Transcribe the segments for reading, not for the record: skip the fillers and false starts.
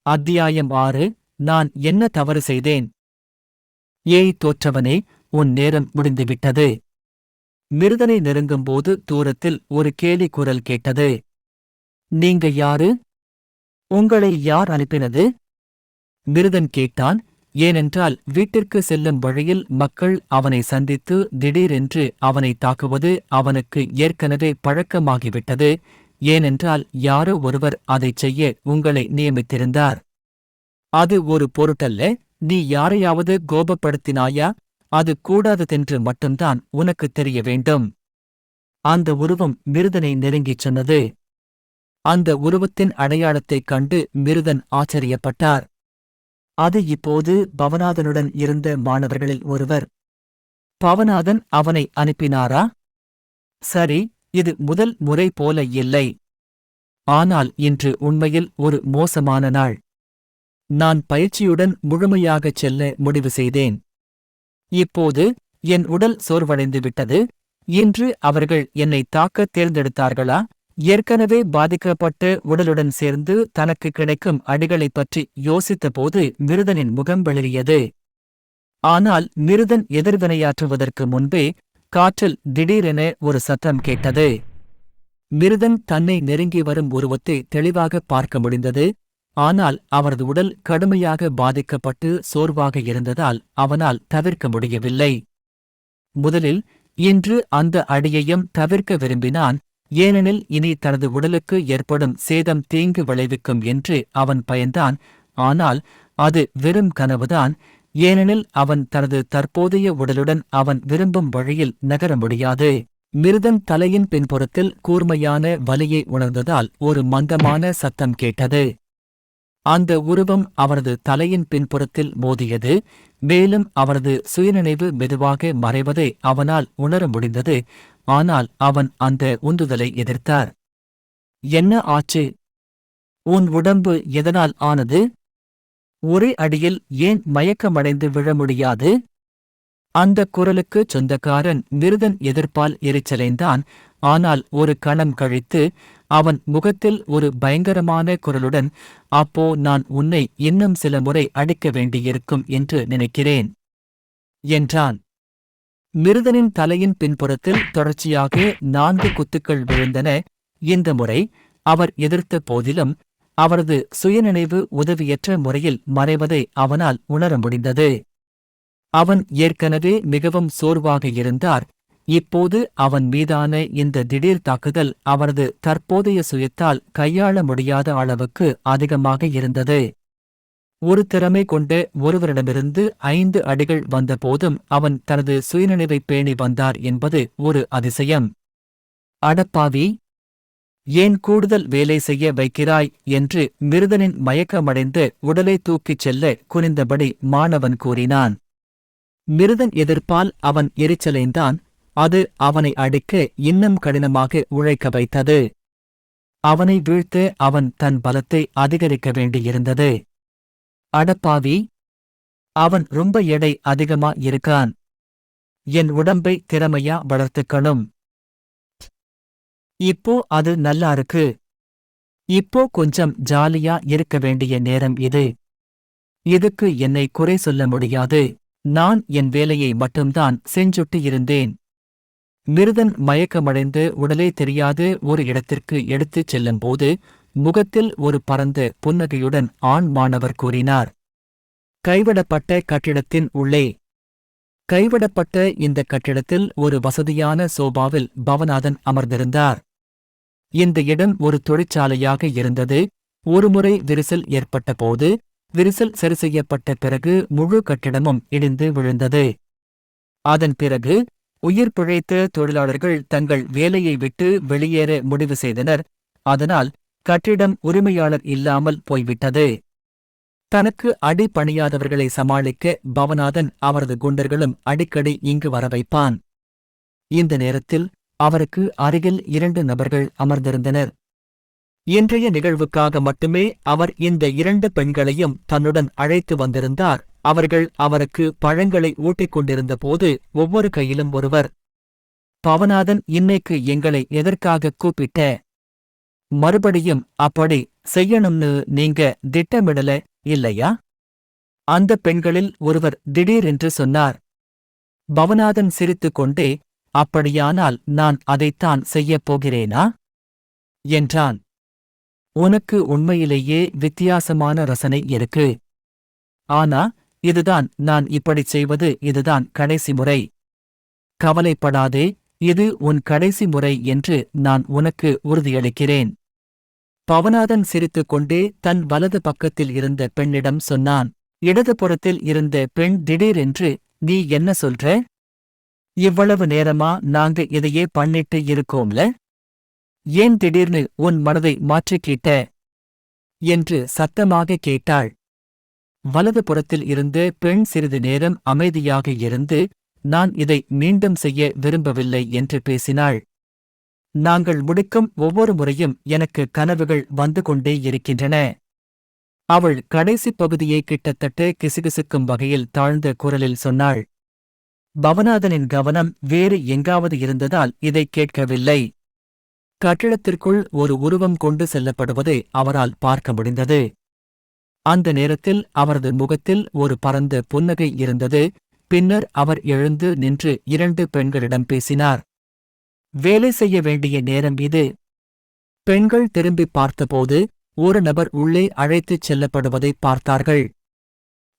அத்தியாயம் 6. நான் என்ன தவறு செய்தேன்? ஏய் தோற்றவனே, உன் நேரம் முடிந்துவிட்டது. மிருதனை நெருங்கும்போது தூரத்தில் ஒரு கேலி குரல் கேட்டது. நீங்க யாரு? உங்களை யார் அனுப்பினது? மிருதன் கேட்டான். ஏனென்றால் வீட்டிற்கு செல்லும் வழியில் மக்கள் அவனை சந்தித்து திடீரென்று அவனை தாக்குவது அவனுக்கு ஏற்கனவே பழக்கமாகிவிட்டது. ஏனென்றால் யாரோ ஒருவர் அதைச் செய்ய உங்களை நியமித்திருந்தார். அது ஒரு பொருட்டல்ல. நீ யாரையாவது கோபப்படுத்தினாயா? அது கூடாததென்று மட்டும்தான் உனக்குத் தெரிய வேண்டும். அந்த உருவம் மிருதனை நெருங்கிச் சொன்னது. அந்த உருவத்தின் அடையாளத்தைக் கண்டு மிருதன் ஆச்சரியப்பட்டார். அது இப்போது பவநாதனுடன் இருந்த மாணவர்களில் ஒருவர். பவநாதன் அவனை அனுப்பினாரா? சரி, இது முதல் முறை போல இல்லை. ஆனால் இன்று உண்மையில் ஒரு மோசமான நாள். நான் பயிற்சியுடன் முழுமையாகச் செல்ல முடிவு செய்தேன். இப்போது என் உடல் சோர்வடைந்து விட்டது. இன்று அவர்கள் என்னை தாக்கத் தேர்ந்தெடுத்தார்களா? ஏற்கனவே பாதிக்கப்பட்ட உடலுடன் சேர்ந்து தனக்கு கிடைக்கும் அடிகளைப் பற்றி யோசித்தபோது மிருதனின் முகம் வெளிரியது. ஆனால் மிருதன் எதிர்வினையாற்றுவதற்கு முன்பே காற்றில் திடீரென ஒரு சத்தம் கேட்டது. மிருதன் தன்னை நெருங்கி வரும் உருவத்தை தெளிவாக பார்க்க முடிந்தது. ஆனால் அவரது உடல் கடுமையாக பாதிக்கப்பட்டு சோர்வாக இருந்ததால் அவனால் தவிர்க்க முடியவில்லை. முதலில் இன்று அந்த அடியையும் தவிர்க்க விரும்பினான். ஏனெனில் இனி தனது உடலுக்கு ஏற்படும் சேதம் தீங்கு விளைவிக்கும் என்று அவன் பயந்தான். ஆனால் அது வெறும் கனவுதான். ஏனெனில் அவன் தனது தற்போதைய உடலுடன் அவன் விரும்பும் வழியில் நகர முடியாது. மிருதன் தலையின் பின்புறத்தில் கூர்மையான வலியை உணர்ந்ததால் ஒரு மந்தமான சத்தம் கேட்டது. அந்த உருவம் அவரது தலையின் பின்புறத்தில் மோதியது. மேலும் அவரது சுயநினைவு மெதுவாக மறைவதை அவனால் உணர முடிந்தது. ஆனால் அவன் அந்த உந்துதலை எதிர்த்தார். என்ன ஆச்சு? உன் உடம்பு எதனால் ஆனது? ஒரே அடியில் ஏன் மயக்கமடைந்து விழ முடியாது? அந்த குரலுக்குச் சொந்தக்காரன் மிருதன் எதிர்ப்பால் எரிச்சலைந்தான். ஆனால் ஒரு கணம் கழித்து அவன் முகத்தில் ஒரு பயங்கரமான குரலுடன், அப்போ நான் உன்னை இன்னும் சில முறை அடிக்க வேண்டியிருக்கும் என்று நினைக்கிறேன் என்றான். மிருதனின் தலையின் பின்புறத்தில் தொடர்ச்சியாக 4 குத்துக்கள் விழுந்தன. இந்த முறை அவர் எதிர்த்த போதிலும் அவரது சுயநினைவு உதவியற்ற முறையில் மறைவதை அவனால் உணர முடிந்தது. அவன் ஏற்கனவே மிகவும் சோர்வாக இருந்தார். இப்போது அவன் மீதான இந்த திடீர் தாக்குதல் அவரது தற்போதைய சுயத்தால் கையாள முடியாத அளவுக்கு அதிகமாக இருந்தது. ஒரு திறமை கொண்ட ஒருவரிடமிருந்து 5 அடிகள் வந்தபோதும் அவன் தனது சுயநினைவைப் பேணி வந்தார் என்பது ஒரு அதிசயம். அடப்பாவி! ஏன் கூடுதல் வேலை செய்ய வைக்கிறாய் என்று மிருதனின் மயக்கமடைந்த உடலை தூக்கிச் செல்ல குனிந்தபடி மாணவன் கூறினான். மிருதன் எதிர்ப்பால் அவன் எரிச்சலைந்தான். அது அவனை அடிக்க இன்னும் கடினமாக உழைக்க வைத்தது. அவனை வீழ்த்த அவன் தன் பலத்தை அதிகரிக்க வேண்டியிருந்தது. அடப்பாவி! அவன் ரொம்ப எடை அதிகமா இருக்கான். என் உடம்பை திறமையா வளர்த்துக்கணும். இப்போ அது நல்லா இருக்கு. இப்போ கொஞ்சம் ஜாலியா இருக்க வேண்டிய நேரம் இது. இதுக்கு என்னை குறை சொல்ல முடியாது. நான் என் வேலையை மட்டும்தான் செஞ்சுட்டு இருந்தேன். மிருதன் மயக்கமடைந்து உடலே தெரியாத ஒரு இடத்திற்கு எடுத்துச் செல்லும்போது முகத்தில் ஒரு பரந்த புன்னகையுடன் ஆண் மாணவர் கூறினார். கைவிடப்பட்ட கட்டிடத்தின் உள்ளே. கைவிடப்பட்ட இந்த கட்டிடத்தில் ஒரு வசதியான சோபாவில் பவநாதன் அமர்ந்திருந்தார். இந்த இடம் ஒரு தொழிற்சாலையாக இருந்தது. ஒருமுறை விரிசல் ஏற்பட்டபோது விரிசல் சரி செய்யப்பட்ட பிறகு முழு கட்டிடமும் இடிந்து விழுந்தது. அதன் பிறகு உயிர் பிழைத்த தொழிலாளர்கள் தங்கள் வேலையை விட்டு வெளியேற முடிவு செய்தனர். அதனால் கட்டிடம் உரிமையாளர் இல்லாமல் போய்விட்டது. தனக்கு அடி பணியாதவர்களை சமாளிக்க பவநாதன் அவரது குண்டர்களும் அடிக்கடி இங்கு வரவைப்பான். இந்த நேரத்தில் அவருக்கு அருகில் 2 நபர்கள் அமர்ந்திருந்தனர். இன்றைய நிகழ்வுக்காக மட்டுமே அவர் இந்த 2 பெண்களையும் தன்னுடன் அழைத்து வந்திருந்தார். அவர்கள் அவருக்கு பழங்களை ஊட்டிக் கொண்டிருந்த போது ஒவ்வொரு கையிலும் ஒருவர். பவநாதன், இன்னைக்கு எங்களை எதற்காக கூப்பிட்ட? மறுபடியும் அப்படி செய்யணும்னு நீங்க திட்டமிடல இல்லையா? அந்த பெண்களில் ஒருவர் திடீரென்று சொன்னார். பவநாதன் சிரித்துக்கொண்டே, அப்படியானால் நான் அதைத்தான் செய்யப் போகிறேனா? என்றான். உனக்கு உண்மையிலேயே வித்தியாசமான ரசனை இருக்கு. ஆனா, இதுதான் நான் இப்படிச் செய்வது, இதுதான் கடைசி முறை. கவலைப்படாதே, இது உன் கடைசி முறை என்று நான் உனக்கு உறுதியளிக்கிறேன். பவநாதன் சிரித்துக்கொண்டே தன் வலது பக்கத்தில் இருந்த பெண்ணிடம் சொன்னான். இடது புறத்தில் இருந்த பெண் திடீரென்று, நீ என்ன சொல்ற? இவ்வளவு நேரமா நாங்க இதையே பண்ணிட்டு இருக்கோம்ல? ஏன் திடீர்னு உன் மனதை மாற்றிக்கிட்ட? என்று சத்தமாக கேட்டாள். வலது புறத்தில் இருந்த பெண் சிறிது நேரம் அமைதியாக இருந்து, நான் இதை மீண்டும் செய்ய விரும்பவில்லை என்று பேசினாள். நாங்கள் முடிக்கும் ஒவ்வொரு முறையும் எனக்கு கனவுகள் வந்து கொண்டே இருக்கின்றன. அவள் கடைசி பகுதியை கிட்டத்தட்ட கிசுகிசுக்கும் வகையில் தாழ்ந்த குரலில் சொன்னாள். பவநாதனின் கவனம் வேறு எங்காவது இருந்ததால் இதை கேட்கவில்லை. கட்டிடத்திற்குள் ஒரு உருவம் கொண்டு செல்லப்படுவதை அவரால் பார்க்க முடிந்தது. அந்த நேரத்தில் அவரது முகத்தில் ஒரு பரந்த புன்னகை இருந்தது. பின்னர் அவர் எழுந்து நின்று 2 பெண்களிடம் பேசினார். வேலை செய்ய வேண்டிய நேரம் இது. பெண்கள் திரும்பி பார்த்தபோது ஒரு நபர் உள்ளே அழைத்துச் செல்லப்படுவதை பார்த்தார்கள்.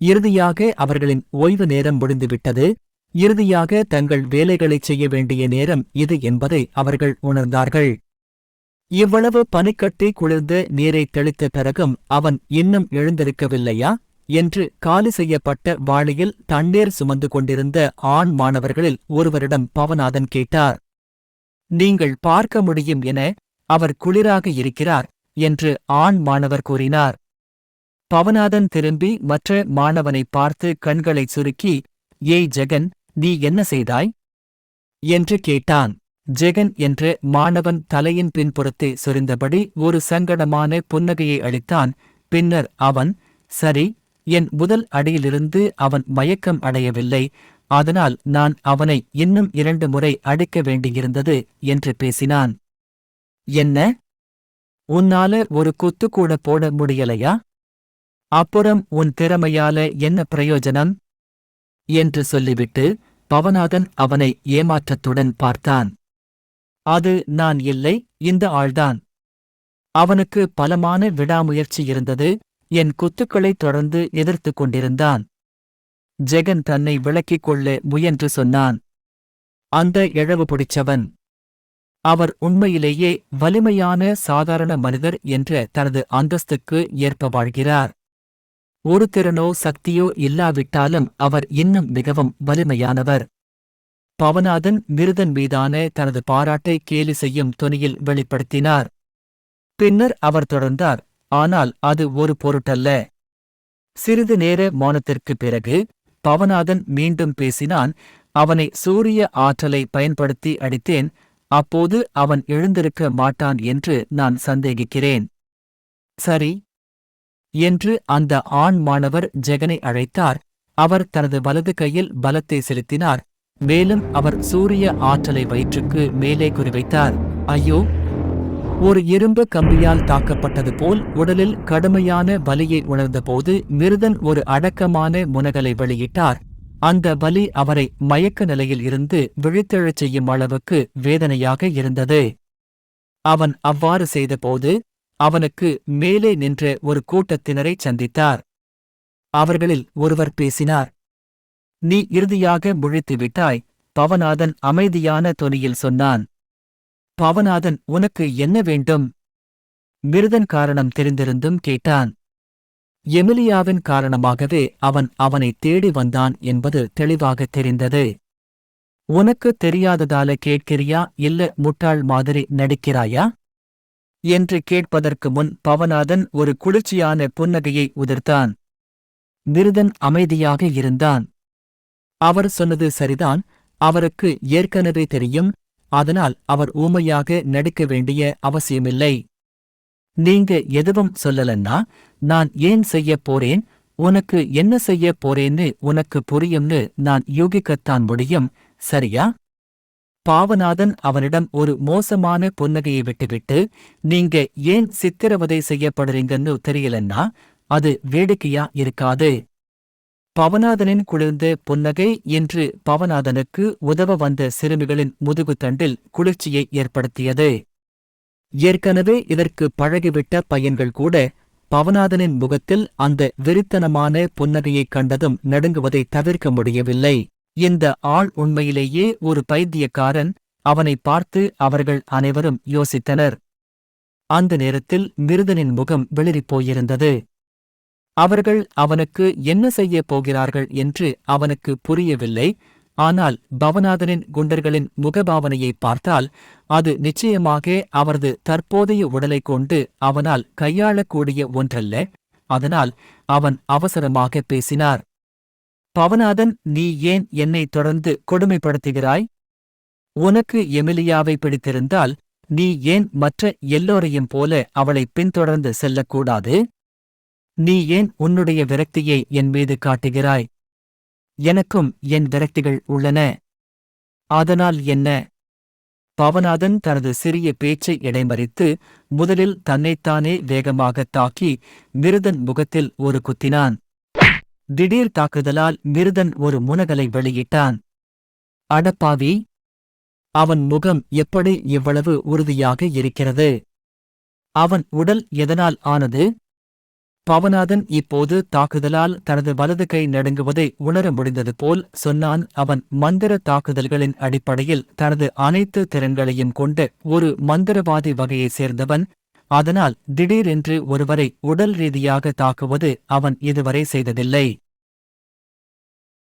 இறுதியாக அவர்களின் ஓய்வு நேரம் முடிந்துவிட்டது. இறுதியாக தங்கள் வேலைகளைச் செய்ய வேண்டிய நேரம் இது என்பதை அவர்கள் உணர்ந்தார்கள். இவ்வளவு பனிக்கட்டி குளிர்ந்த நீரை தெளித்த பிறகும் அவன் இன்னும் எழுந்திருக்கவில்லையா என்று காலி செய்யப்பட்ட வாளியில் தண்ணீர் சுமந்து கொண்டிருந்த ஆண் மாணவர்களில் ஒருவரிடம் பவநாதன் கேட்டார். நீங்கள் பார்க்க முடியும் என அவர் குளிராக இருக்கிறார் என்று ஆண் மாணவர் கூறினார். பவநாதன் திரும்பி மற்ற மாணவனை பார்த்து கண்களைச் சுருக்கி, ஏய் ஜெகன், நீ என்ன செய்தாய்? என்று கேட்டான். ஜெகன் என்ற மாணவன் தலையின் பின்புறத்தை சொரிந்தபடி ஒரு சங்கடமான புன்னகையை அளித்தான். பின்னர் அவன், சரி, என் முதல் அடியிலிருந்து அவன் மயக்கம் அடையவில்லை, அதனால் நான் அவனை இன்னும் 2 முறை அடிக்க வேண்டியிருந்தது என்று பேசினான். என்ன? உன்னால ஒரு குத்து கூட போட முடியலையா? அப்புறம் உன் திறமையால என்ன பிரயோஜனம்? என்று சொல்லிவிட்டு பவநாதன் அவனை ஏமாற்றத்துடன் பார்த்தான். அது நான் இல்லை, இந்த ஆள்தான். அவனுக்கு பலமான விடாமுயற்சி இருந்தது. என் குத்துக்களை தொடர்ந்து எதிர்த்துக் கொண்டிருந்தான். ஜெகன் தன்னை விளக்கிக் கொள்ள முயன்று சொன்னான். அந்த இழவு பிடிச்சவன். அவர் உண்மையிலேயே வலிமையான சாதாரண மனிதர் என்ற தனது அந்தஸ்துக்கு ஏற்ப வாழ்கிறார். ஒரு திறனோ சக்தியோ இல்லாவிட்டாலும் அவர் இன்னும் மிகவும் வலிமையானவர். பவநாதன் மிருதன் மீதான தனது பாராட்டை கேலி செய்யும் தொனியில் வெளிப்படுத்தினார். பின்னர் அவர் தொடர்ந்தார், ஆனால் அது ஒரு பொருட்டல்ல. சிறிது நேர மௌனத்திற்குப் பிறகு பவநாதன் மீண்டும் பேசினான். அவனை சூரிய ஆற்றலை பயன்படுத்தி அடித்தேன். அப்போது அவன் எழுந்திருக்க மாட்டான் என்று நான் சந்தேகிக்கிறேன். சரி என்று அந்த ஆண் மாணவர் ஜெகனை அழைத்தார். அவர் தனது வலது கையில் பலத்தை செலுத்தினார். மேலும் அவர் சூரிய ஆற்றலை வயிற்றுக்கு மேலே குறிவைத்தார். ஐயோ! ஒரு இரும்பு கம்பியால் தாக்கப்பட்டது போல் உடலில் கடுமையான வலியை உணர்ந்தபோது மிருதன் ஒரு அடக்கமான முனகலை வெளியிட்டார். அந்த வலி அவரை மயக்க நிலையில் இருந்து விழித்தெழச் செய்யும் அளவுக்கு வேதனையாக இருந்தது. அவன் அவ்வாறு செய்தபோது அவனுக்கு மேலே நின்ற ஒரு கூட்டத்தினரைச் சந்தித்தார். அவர்களில் ஒருவர் பேசினார். நீ இறுதியாக முழித்துவிட்டாய், பவநாதன் அமைதியான தொனியில் சொன்னான். பவநாதன், உனக்கு என்ன வேண்டும்? மிருதன் காரணம் தெரிந்திருந்தும் கேட்டான். எமிலியாவின் காரணமாகவே அவன் அவனை தேடி வந்தான் என்பது தெளிவாக தெரிந்தது. உனக்கு தெரியாததால கேட்கிறியா இல்ல முட்டாள் மாதிரி நடிக்கிறாயா? என்று கேட்பதற்கு முன் பவநாதன் ஒரு குளிர்ச்சியான புன்னகையை உதிர்த்தான். மிருதன் அமைதியாக இருந்தான். அவர் சொன்னது சரிதான், அவருக்கு ஏற்கனவே தெரியும், அதனால் அவர் ஊமையாக நடிக்க வேண்டிய அவசியமில்லை. நீங்க எதுவும் சொல்லலன்னா நான் ஏன் செய்யப் போறேன்? உனக்கு என்ன செய்யப் போறேன்னு உனக்கு புரியும்னு நான் யூகிக்கத்தான் முடியும், சரியா? பாவநாதன் அவனிடம் ஒரு மோசமான புன்னகையை விட்டுவிட்டு, நீங்க ஏன் சித்திரவதை செய்யப்படுறீங்கன்னு தெரியலன்னா அது வேடிக்கையா இருக்காது. பவநாதனின் குளிர்ந்த புன்னகை இன்று பவநாதனுக்கு உதவ வந்த சிறுமிகளின் முதுகுத்தண்டில் குளிர்ச்சியை ஏற்படுத்தியது. ஏற்கனவே இதற்கு பழகிவிட்ட பையன்கள் கூட பவநாதனின் முகத்தில் அந்த வெறித்தனமான புன்னகையைக் கண்டதும் நடுங்குவதை தவிர்க்க முடியவில்லை. இந்த ஆள் உண்மையிலேயே ஒரு பைத்தியக்காரன், அவனை பார்த்து அவர்கள் அனைவரும் யோசித்தனர். அந்த நேரத்தில் மிருதனின் முகம் வெளிறிப் போயிருந்தது. அவர்கள் அவனுக்கு என்ன செய்யப் போகிறார்கள் என்று அவனுக்கு புரியவில்லை. ஆனால் பவநாதனின் குண்டர்களின் முகபாவனையை பார்த்தால் அது நிச்சயமாக அவரது தற்போதைய உடலைக் கொண்டு அவனால் கையாளக்கூடிய ஒன்றல்ல. அதனால் அவன் அவசரமாக பேசினார். பவநாதன், நீ ஏன் என்னை தொடர்ந்து கொடுமைப்படுத்துகிறாய்? உனக்கு எமிலியாவை பிடித்திருந்தால் நீ ஏன் மற்ற எல்லோரையும் போல அவளை பின்தொடர்ந்து செல்லக்கூடாது? நீ ஏன் உன்னுடைய விரக்தியை என் மீது காட்டுகிறாய்? எனக்கும் என் விரக்திகள் உள்ளன. அதனால் என்ன? பவநாதன் தனது சிறிய பேச்சை இடைமறித்து முதலில் தன்னைத்தானே வேகமாகத் தாக்கி மிருதன் முகத்தில் ஒரு குத்தினான். திடீர் தாக்குதலால் மிருதன் ஒரு முனகலை வெளியிட்டான். அடப்பாவி! அவன் முகம் எப்படி இவ்வளவு உறுதியாக இருக்கிறது? அவன் உடல் எதனால் ஆனது? பவநாதன் இப்போது தாக்குதலால் தனது வலது கை நடுங்குவதை உணர முடிந்தது போல் சொன்னான். அவன் மந்திர தாக்குதல்களின் அடிப்படையில் தனது அனைத்து திறன்களையும் கொண்ட ஒரு மந்திரவாதி வகையைச் சேர்ந்தவன். அதனால் திடீரென்று ஒருவரை உடல் ரீதியாக தாக்குவது அவன் இதுவரை செய்ததில்லை.